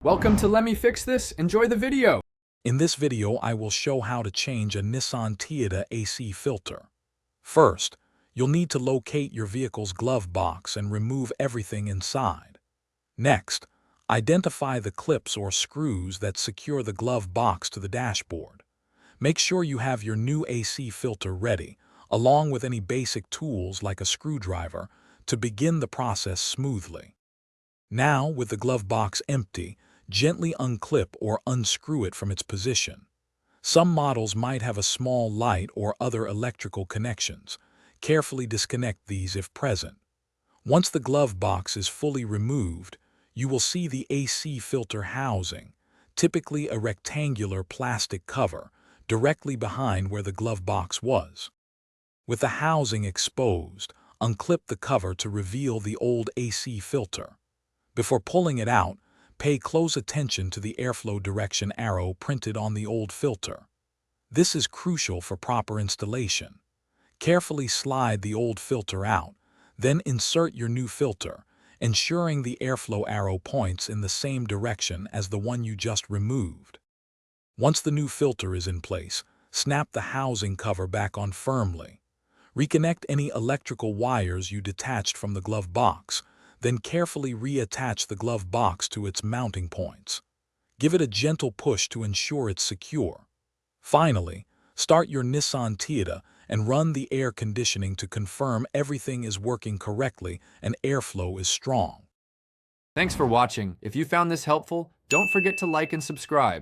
Welcome to Let Me Fix This. Enjoy the video. In this video, I will show how to change a Nissan Tiida AC filter. First, you'll need to locate your vehicle's glove box and remove everything inside. Next, identify the clips or screws that secure the glove box to the dashboard. Make sure you have your new AC filter ready, along with any basic tools like a screwdriver, to begin the process smoothly. Now, with the glove box empty, gently unclip or unscrew it from its position. Some models might have a small light or other electrical connections. Carefully disconnect these if present. Once the glove box is fully removed, you will see the AC filter housing, typically a rectangular plastic cover, directly behind where the glove box was. With the housing exposed, unclip the cover to reveal the old AC filter. Before pulling it out, pay close attention to the airflow direction arrow printed on the old filter. This is crucial for proper installation. Carefully slide the old filter out, then insert your new filter, ensuring the airflow arrow points in the same direction as the one you just removed. Once the new filter is in place, snap the housing cover back on firmly. Reconnect any electrical wires you detached from the glove box, then carefully reattach the glove box to its mounting points. Give it a gentle push to ensure it's secure. Finally, start your Nissan Tiida and run the air conditioning to confirm everything is working correctly and airflow is strong. Thanks for watching. If you found this helpful, don't forget to like and subscribe.